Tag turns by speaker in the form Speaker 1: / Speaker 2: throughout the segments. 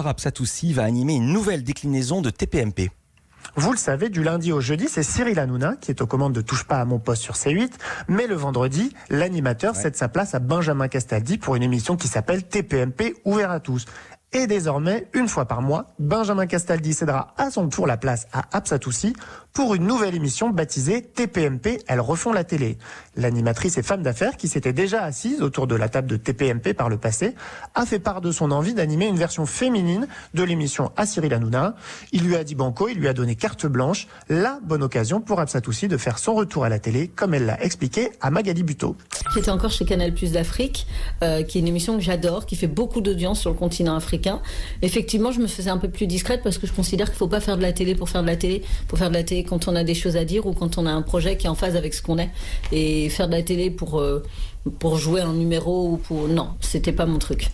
Speaker 1: soir, Absatoussi va animer une nouvelle déclinaison de TPMP.
Speaker 2: Vous le savez, du lundi au jeudi, c'est Cyril Hanouna qui est aux commandes de Touche pas à mon poste sur C8. Mais le vendredi, l'animateur cède sa place à Benjamin Castaldi pour une émission qui s'appelle TPMP ouvert à tous. Et désormais, une fois par mois, Benjamin Castaldi cédera à son tour la place à Absatoussi pour une nouvelle émission baptisée TPMP, elles refont la télé. L'animatrice et femme d'affaires, qui s'était déjà assise autour de la table de TPMP par le passé, a fait part de son envie d'animer une version féminine de l'émission à Cyril Hanouna. Il lui a dit banco, il lui a donné carte blanche, la bonne occasion pour Absatoussi de faire son retour à la télé, comme elle l'a expliqué à Magali Buteau.
Speaker 3: J'étais encore chez Canal+ d'Afrique, qui est une émission que j'adore, qui fait beaucoup d'audience sur le continent africain. Effectivement, je me faisais un peu plus discrète parce que je considère qu'il ne faut pas faire de la télé pour faire de la télé. Il faut faire de la télé quand on a des choses à dire ou quand on a un projet qui est en phase avec ce qu'on est. Et faire de la télé pour jouer un numéro ou pour... Non, c'était pas mon truc.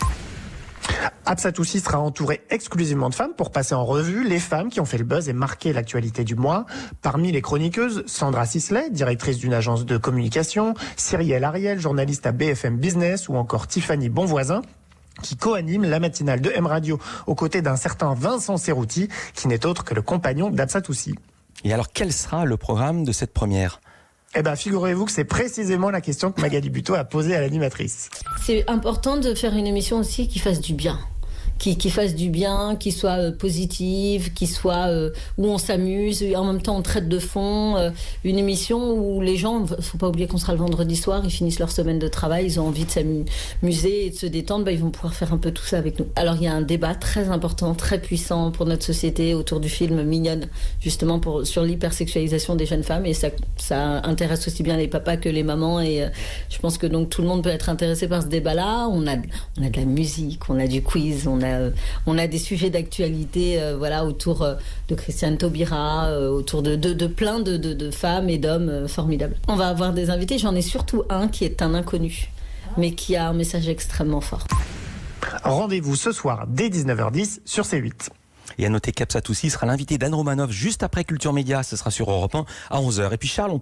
Speaker 2: Absatoussi sera entouré exclusivement de femmes pour passer en revue les femmes qui ont fait le buzz et marqué l'actualité du mois. Parmi les chroniqueuses, Sandra Sisley, directrice d'une agence de communication, Cyrielle Ariel, journaliste à BFM Business, ou encore Tiffany Bonvoisin, qui co-anime la matinale de M Radio aux côtés d'un certain Vincent Cerruti, qui n'est autre que le compagnon d'Absatoussi.
Speaker 1: Et alors, quel sera le programme de cette première ?
Speaker 2: Eh ben, figurez-vous que c'est précisément la question que Magali Buteau a posée à l'animatrice.
Speaker 3: C'est important de faire une émission aussi qui fasse du bien. Qui fasse du bien, qui soit positive, qui soit où on s'amuse, et en même temps on traite de fond, une émission où les gens, faut pas oublier qu'on sera le vendredi soir, ils finissent leur semaine de travail, ils ont envie de s'amuser et de se détendre, ils vont pouvoir faire un peu tout ça avec nous. Alors il y a un débat très important, très puissant pour notre société autour du film Mignonne, justement sur l'hypersexualisation des jeunes femmes, et ça intéresse aussi bien les papas que les mamans, et je pense que donc tout le monde peut être intéressé par ce débat-là. On a de la musique, on a du quiz, on a des sujets d'actualité autour de Christiane Taubira, autour de plein de femmes et d'hommes formidables. On va avoir des invités, j'en ai surtout un qui est un inconnu, mais qui a un message extrêmement fort.
Speaker 2: Rendez-vous ce soir dès 19h10 sur C8.
Speaker 1: Et à noter qu'Absatoussi sera l'invité d'Anne Romanoff juste après Culture Média, ce sera sur Europe 1 à 11h. Et puis Charles,